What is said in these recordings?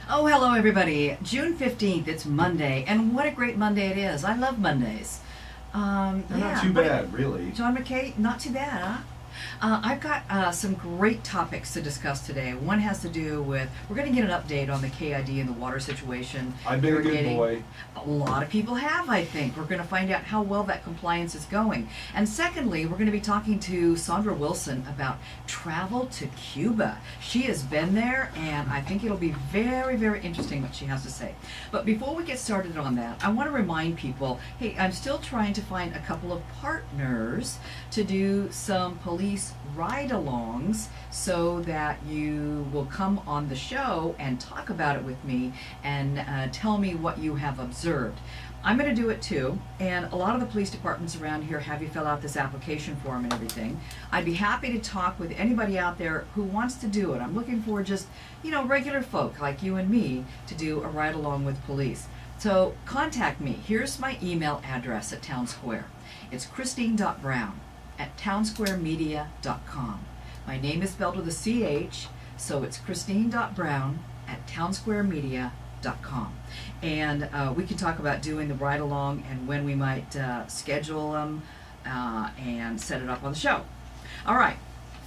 Oh, hello everybody. June 15th, it's Monday, and what a great Monday it is. I love Mondays. They're Yeah. not too bad, really. John McKay, not too bad, huh? I've got some great topics to discuss today. One has to do with, we're going to get an update on the KID and the water situation. I've been a good Irrigating. boy. A lot of people have, I think. We're going to find out how well that compliance is going. And secondly, we're going to be talking to Sandra Wilson about travel to Cuba. She has been there, and I think it'll be very, very interesting what she has to say. But before we get started on that, I want to remind people, hey, I'm still trying to find a couple of partners to do some police ride-alongs so that you will come on the show and talk about it with me and tell me what you have observed. I'm going to do it too, and a lot of the police departments around here have you fill out this application form and everything. I'd be happy to talk with anybody out there who wants to do it. I'm looking for just, regular folk like you and me to do a ride-along with police. So contact me. Here's my email address at Town Square. It's christine.brown@townsquaremedia.com. My name is spelled with a CH, so it's christine.brown@townsquaremedia.com. And we can talk about doing the ride along and when we might schedule them and set it up on the show. All right,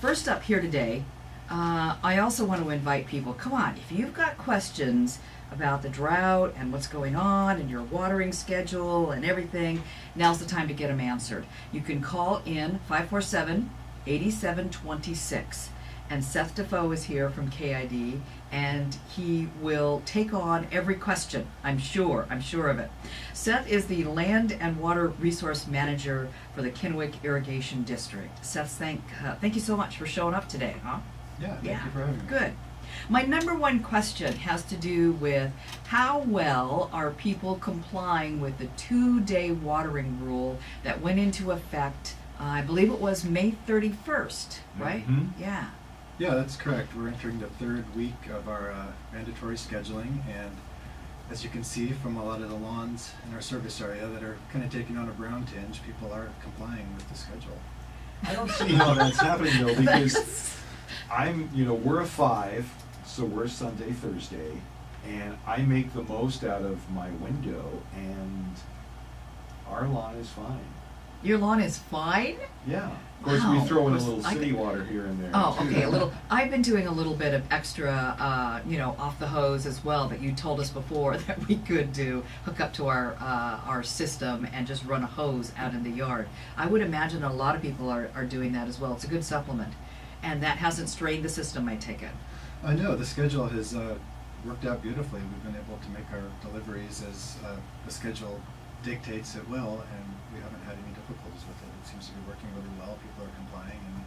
first up here today, I also want to invite people, come on, if you've got questions about the drought and what's going on and your watering schedule and everything, now's the time to get them answered. You can call in 547-8726. And Seth Defoe is here from KID, and he will take on every question, I'm sure of it. Seth is the Land and Water Resource Manager for the Kennewick Irrigation District. Seth, thank you so much for showing up today, huh? Yeah, thank you for having me. Good. My number one question has to do with how well are people complying with the 2-day watering rule that went into effect, I believe it was May 31st, right? Mm-hmm. Yeah. Yeah, that's correct. We're entering the third week of our mandatory scheduling, and as you can see from a lot of the lawns in our service area that are kind of taking on a brown tinge, people are complying with the schedule. I don't see how that's happening though, because we're a 5, so we're Sunday, Thursday, and I make the most out of my window, and our lawn is fine. Your lawn is fine? Yeah. Of course, Wow. we throw in a Of course, little city water here and there. Oh, too. okay, a little. I've been doing a little bit of extra, off the hose as well. That you told us before that we could hook up to our system and just run a hose out in the yard. I would imagine a lot of people are doing that as well. It's a good supplement, and that hasn't strained the system, I take it. I know the schedule has worked out beautifully. We've been able to make our deliveries as the schedule dictates it will, and we haven't had any difficulties with it. It seems to be working really well. People are complying, and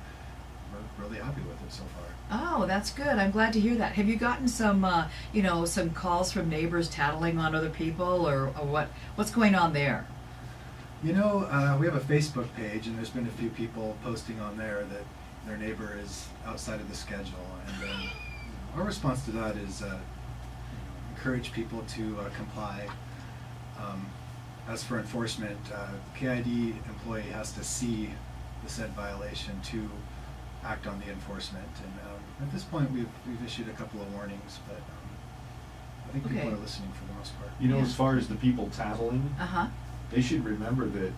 we're really happy with it so far. Oh, that's good. I'm glad to hear that. Have you gotten some, some calls from neighbors tattling on other people, or what's going on there? We have a Facebook page, and there's been a few people posting on there that their neighbor is outside of the schedule, and our response to that is encourage people to comply. As for enforcement, KID employee has to see the said violation to act on the enforcement, and at this point we've issued a couple of warnings, but I think people Okay. are listening for the most part. Yeah. Yeah. As far as the people tattling, Uh-huh. they should remember that,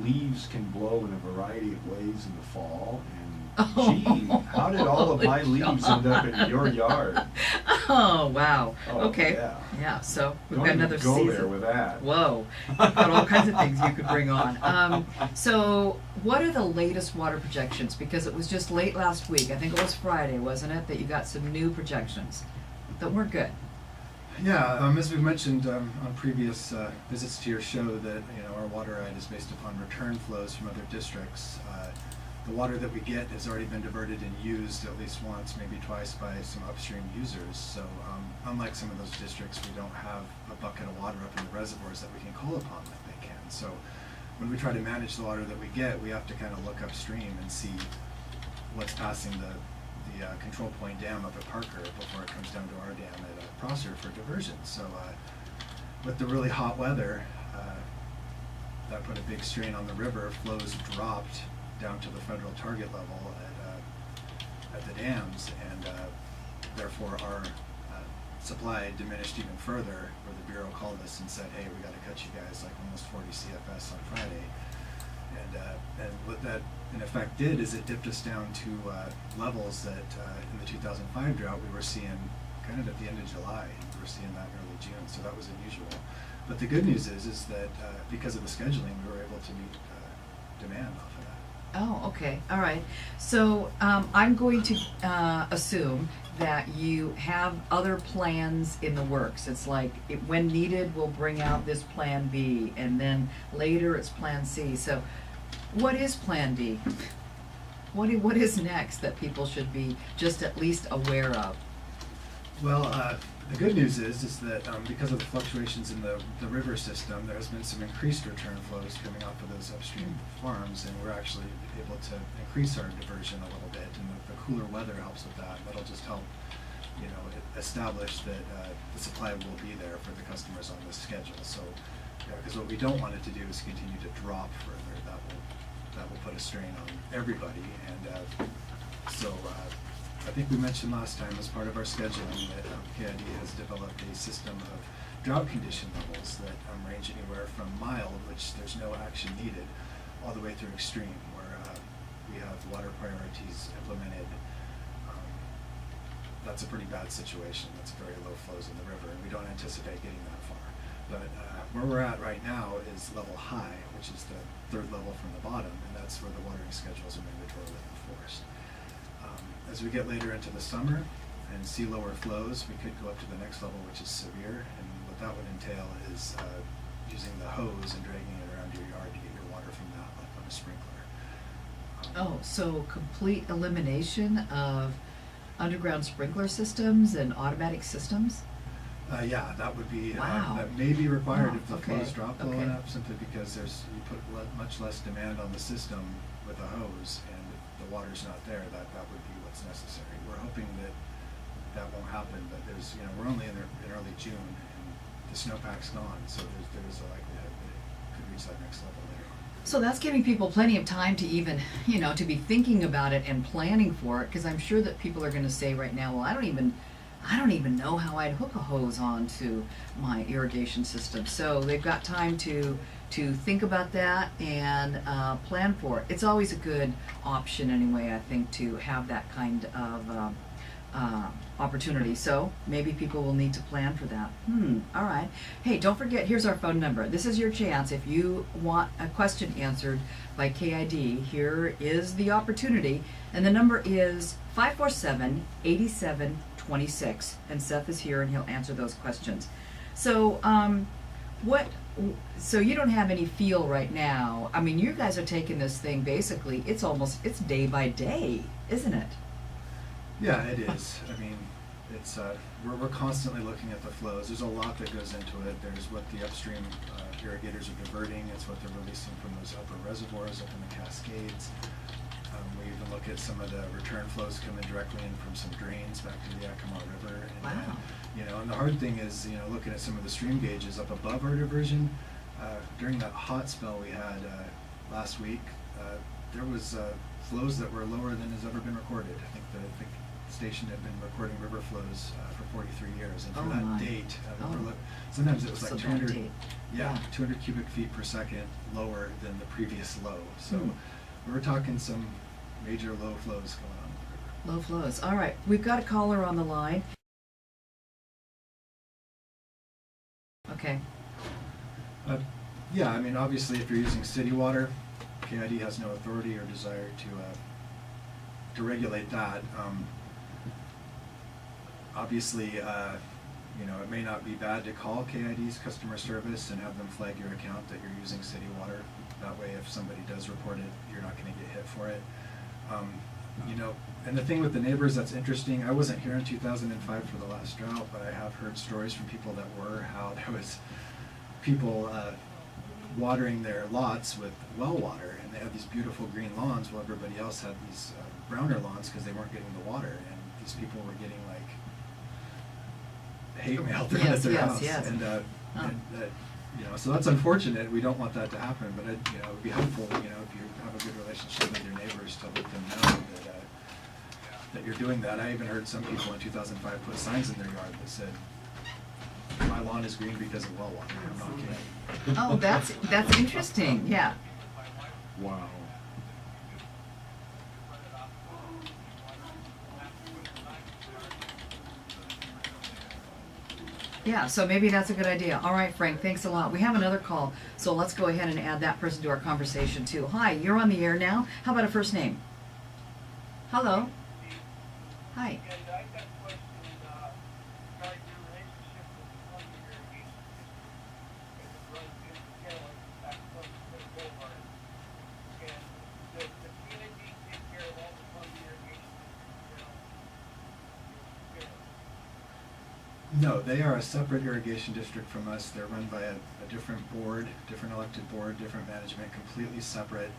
leaves can blow in a variety of ways in the fall, and gee, how did all of my leaves end up in your yard? Oh, wow. Oh, Okay. yeah. So we've Don't got even another go season. there with that. Whoa. You've got all kinds of things you could bring on. So what are the latest water projections? Because it was just late last week. I think it was Friday, wasn't it, that you got some new projections that weren't good. Yeah, as we've mentioned on previous visits to your show, that our water right is based upon return flows from other districts. The water that we get has already been diverted and used at least once, maybe twice, by some upstream users. So unlike some of those districts, we don't have a bucket of water up in the reservoirs that we can call upon like they can. So when we try to manage the water that we get, we have to kind of look upstream and see what's passing the control point dam up at Parker before it comes down to our dam at Prosser for diversion. So with the really hot weather, that put a big strain on the river. Flows dropped down to the federal target level at the dams, and therefore our supply diminished even further, where the Bureau called us and said, hey, we got to cut you guys like almost 40 CFS on Friday. And what that in effect did is it dipped us down to levels that in the 2005 drought we were seeing kind of at the end of July, and we were seeing that in early June, so that was unusual. But the good news is that because of the scheduling, we were able to meet demand off of that. Oh, okay, all right. So I'm going to assume that you have other plans in the works. It's like, when needed, we'll bring out this Plan B, and then later it's Plan C. So what is Plan D? What is next that people should be just at least aware of? Well, the good news is that because of the fluctuations in the river system, there has been some increased return flows coming off of those upstream farms, and we're actually able to increase our diversion a little bit, and the cooler weather helps with that. That'll just help, establish that the supply will be there for the customers on this schedule. So, because what we don't want it to do is continue to drop further. That will put a strain on everybody, and so. I think we mentioned last time, as part of our scheduling, that KID has developed a system of drought condition levels that range anywhere from mild, which there's no action needed, all the way through extreme, where we have water priorities implemented. That's a pretty bad situation. That's very low flows in the river, and we don't anticipate getting that far. But where we're at right now is level high, which is the third level from the bottom, and that's where the watering schedules are mandatorily enforced. As we get later into the summer and see lower flows, we could go up to the next level, which is severe, and what that would entail is using the hose and dragging it around your yard to get your water from that, like on a sprinkler. So complete elimination of underground sprinkler systems and automatic systems? Yeah, that would be, Wow. that may be required if the Okay, flows drop low okay. enough, simply because you put much less demand on the system with a hose, and if the water's not there, that would be what's necessary. We're hoping that won't happen, but we're only in early June, and the snowpack's gone, so there's a likelihood that it could reach that next level later on. So that's giving people plenty of time to even, to be thinking about it and planning for it, because I'm sure that people are going to say right now, well, I don't even know how I'd hook a hose onto my irrigation system. So they've got time to think about that and plan for it. It's always a good option anyway, I think, to have that kind of opportunity. So maybe people will need to plan for that. All right. Hey, don't forget, here's our phone number. This is your chance. If you want a question answered by KID, here is the opportunity. And the number is 547-8726. And Seth is here and he'll answer those questions. So, so you don't have any feel right now. I mean, you guys are taking this thing basically, it's day by day, isn't it? Yeah, it is. I mean, it's we're constantly looking at the flows. There's a lot that goes into it. There's what the upstream irrigators are diverting. It's what they're releasing from those upper reservoirs up in the Cascades. We even look at some of the return flows coming directly in from some drains back to the Yakima River. And, Wow. And the hard thing is, looking at some of the stream gauges up above our diversion. During that hot spell we had last week, there was flows that were lower than has ever been recorded. I think the station had been recording river flows for 43 years, and for Oh that my. date, Oh. sometimes it was So like that 200, date. yeah, Yeah. 200 cubic feet per second lower than the previous low. So Hmm. we're talking some major low flows going on in the river. Low flows. All right, we've got a caller on the line. Okay. Yeah, I mean, obviously, if you're using city water, KID has no authority or desire to regulate that. Obviously, it may not be bad to call KID's customer service and have them flag your account that you're using city water. That way, if somebody does report it, you're not going to get hit for it. And the thing with the neighbors that's interesting, I wasn't here in 2005 for the last drought, but I have heard stories from people that were, how there was people watering their lots with well water, and they had these beautiful green lawns while everybody else had these browner lawns because they weren't getting the water, and these people were getting like hate mail thrown at their house. Yes. And so that's unfortunate. We don't want that to happen, but it would be helpful, if you have a good relationship with your neighbors, to let them know that you're doing that. I even heard some people in 2005 put signs in their yard that said, my lawn is green because of well water. I'm not kidding. Oh, that's interesting. Yeah. Wow. Yeah, so maybe that's a good idea. All right, Frank, thanks a lot. We have another call, so let's go ahead and add that person to our conversation too. Hi, you're on the air now. How about a first name? Hello. Hi. No, they are a separate irrigation district from us. They're run by a different board, different elected board, different management, completely separate,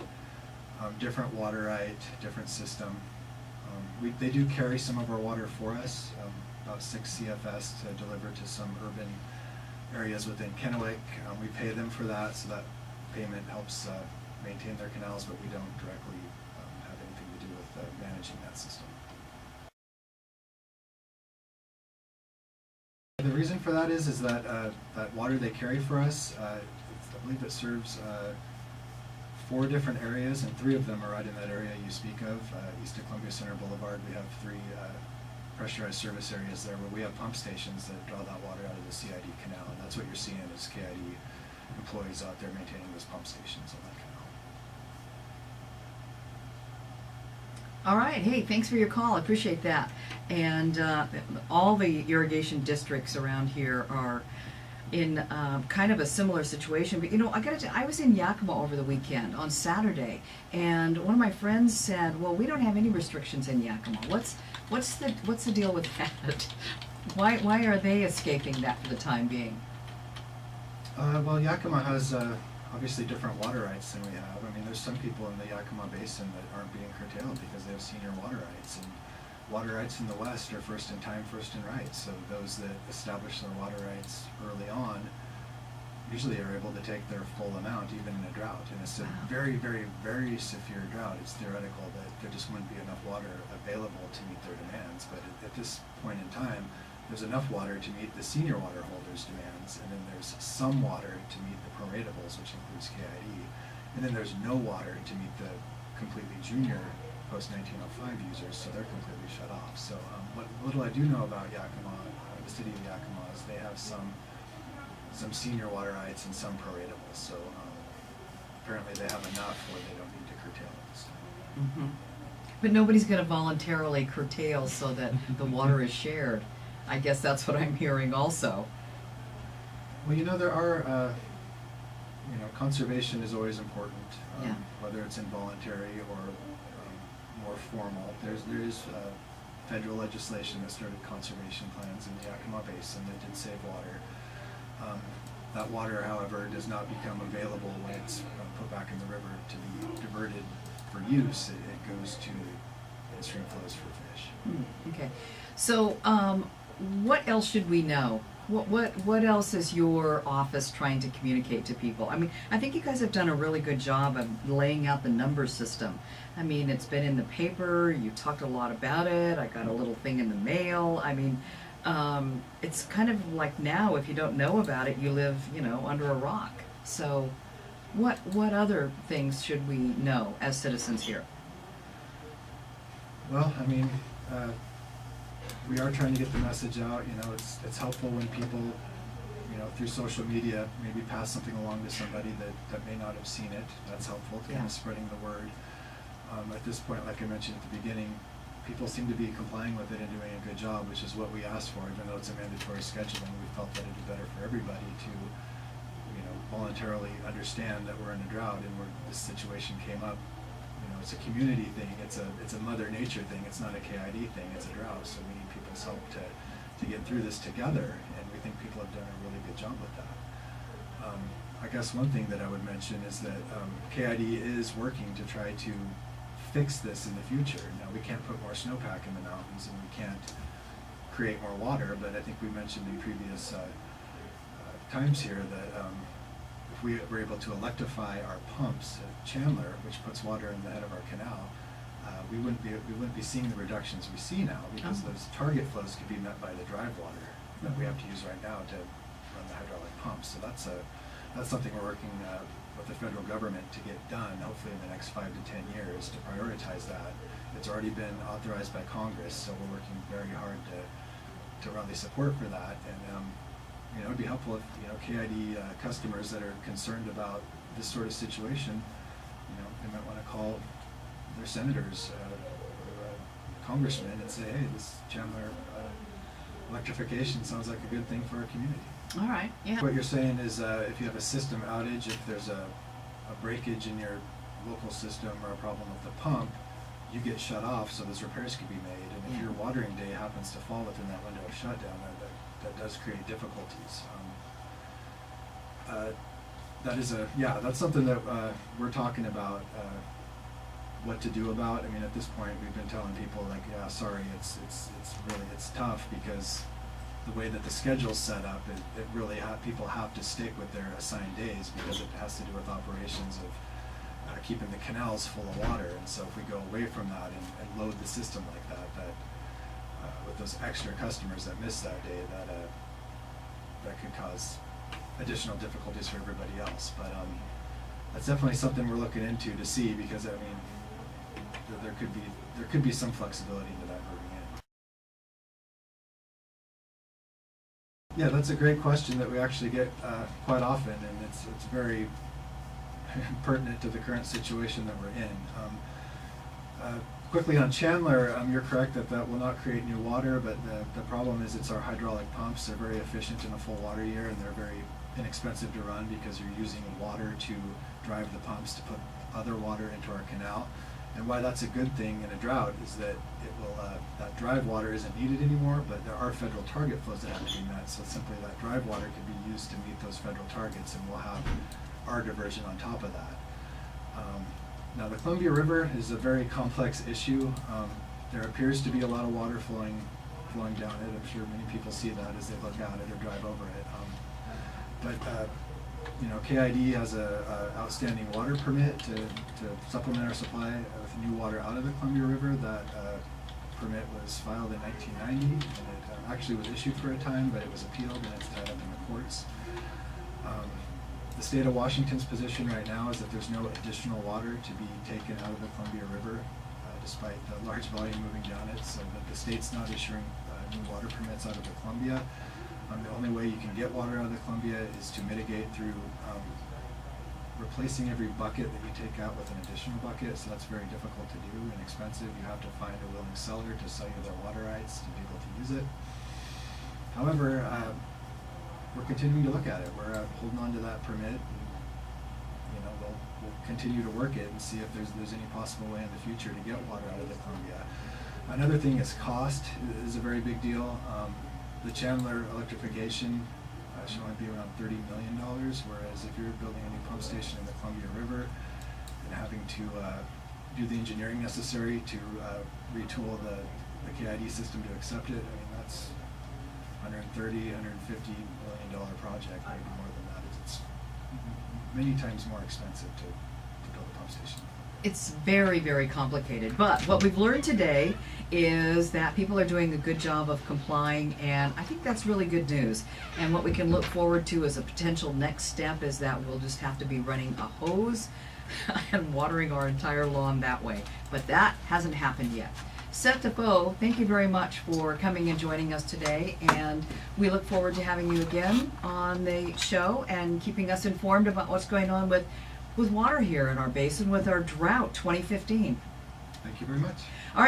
different water right, different system. They do carry some of our water for us, about 6 CFS to deliver to some urban areas within Kennewick. We pay them for that, so that payment helps maintain their canals, but we don't directly have anything to do with managing that system. The reason for that is that that water they carry for us, I believe it serves 4 different areas, and 3 of them are right in that area you speak of. East of Columbia Center Boulevard, we have 3 pressurized service areas there where we have pump stations that draw that water out of the CID canal, and that's what you're seeing is KID employees out there maintaining those pump stations on that canal. All right. Hey, thanks for your call. I appreciate that. And all the irrigation districts around here are in kind of a similar situation. But you know, I gotta tell you, I was in Yakima over the weekend on Saturday, and one of my friends said, "Well, we don't have any restrictions in Yakima. What's the deal with that? Why are they escaping that for the time being?" Well, Yakima has obviously different water rights than we have. I mean, there's some people in the Yakima Basin that aren't being curtailed because they have senior water rights, and water rights in the West are first in time, first in rights. So those that establish their water rights early on usually are able to take their full amount even in a drought. And it's a very, very, very severe drought. It's theoretical that there just wouldn't be enough water available to meet their demands. But at this point in time, there's enough water to meet the senior water holders' demands, and then there's some water to meet the proratables, which includes KID, and then there's no water to meet the completely junior post-1905 users, so they're completely shut off. So what little I do know about Yakima, the city of Yakima, is they have some senior water rights and some proratables, so apparently they have enough where they don't need to curtail it this time. Mm-hmm. But nobody's going to voluntarily curtail so that the water is shared. I guess that's what I'm hearing also. Well, you know, there are, conservation is always important, Yeah. whether it's involuntary or more formal. There is federal legislation that started conservation plans in the Yakima Basin that did save water. That water, however, does not become available when it's put back in the river to be diverted for use. It goes to in-stream flows for fish. Okay. So, what else should we know? What else is your office trying to communicate to people? I mean, I think you guys have done a really good job of laying out the number system. I mean, it's been in the paper, you talked a lot about it, I got a little thing in the mail. I mean, it's kind of like now, if you don't know about it, you live, under a rock. So, what other things should we know as citizens here? Well, I mean, we are trying to get the message out. It's helpful when people, through social media, maybe pass something along to somebody that may not have seen it. That's helpful to kind of spreading the word. At this point, like I mentioned at the beginning, people seem to be complying with it and doing a good job, which is what we asked for. Even though it's a mandatory scheduling, we felt that it'd be better for everybody to, voluntarily understand that we're in a drought and this situation came up. It's a community thing. It's a Mother Nature thing. It's not a KID thing. It's a drought. So we need people's help to get through this together, and we think people have done a really good job with that. I guess one thing that I would mention is that KID is working to try to fix this in the future. Now, we can't put more snowpack in the mountains, and we can't create more water, but I think we mentioned in previous times here that if we were able to electrify our pumps at Chandler, which puts water in the head of our canal, we wouldn't be seeing the reductions we see now, because those target flows could be met by the drive water that we have to use right now to run the hydraulic pumps. So that's something we're working with the federal government to get done, hopefully in the next 5 to 10 years, to prioritize that. It's already been authorized by Congress, so we're working very hard to rally support for that. And you know, it'd be helpful if, you know, KID customers that are concerned about this sort of situation, you know, they might want to call their senators or congressmen and say, hey, this Chandler electrification sounds like a good thing for our community. All right, yeah. What you're saying is if you have a system outage, if there's a breakage in your local system or a problem with the pump, you get shut off so those repairs can be made. And if your watering day happens to fall within that window of shutdown, that does create difficulties. That is that's something that we're talking about what to do about. I mean, at this point, we've been telling people like, yeah, sorry, it's really tough because the way that the schedule's set up, it really people have to stick with their assigned days because it has to do with operations of keeping the canals full of water. And so if we go away from that and load the system like that with those extra customers that miss that day, that could cause additional difficulties for everybody else. But that's definitely something we're looking into to see, because I mean, there could be some flexibility into that moving in. Yeah, that's a great question that we actually get quite often, and it's very pertinent to the current situation that we're in. Quickly on Chandler, you're correct that will not create new water, but the problem is it's our hydraulic pumps. They're very efficient in a full water year, and they're very inexpensive to run because you're using water to drive the pumps to put other water into our canal. And why that's a good thing in a drought is that it will that drive water isn't needed anymore, but there are federal target flows that have to be met, so simply that drive water can be used to meet those federal targets, and we'll have our diversion on top of that. Now the Columbia River is a very complex issue. There appears to be a lot of water flowing down it. I'm sure many people see that as they look at it or drive over it. You know, KID has a outstanding water permit to supplement our supply with new water out of the Columbia River. That permit was filed in 1990, and it actually was issued for a time, but it was appealed and it's tied up in the courts. The state of Washington's position right now is that there's no additional water to be taken out of the Columbia River, despite the large volume moving down it, so that the state's not issuing new water permits out of the Columbia. The only way you can get water out of the Columbia is to mitigate through replacing every bucket that you take out with an additional bucket, so that's very difficult to do and expensive. You have to find a willing seller to sell you their water rights to be able to use it. However, we're continuing to look at it. We're holding on to that permit, and you know, we'll continue to work it and see if there's any possible way in the future to get water out of the Columbia. Another thing is cost is a very big deal. The Chandler electrification should only be around $30 million, whereas if you're building a new pump station in the Columbia River and having to do the engineering necessary to retool the KID system to accept it, I mean, that's $130, $150 million project, maybe more than that. It's many times more expensive to build a pump station. It's very, very complicated, but what we've learned today is that people are doing a good job of complying, and I think that's really good news. And what we can look forward to as a potential next step is that we'll just have to be running a hose and watering our entire lawn that way, but that hasn't happened yet. Seth DeFoe, thank you very much for coming and joining us today, and we look forward to having you again on the show and keeping us informed about what's going on with water here in our basin with our Drought 2015. Thank you very much. All right.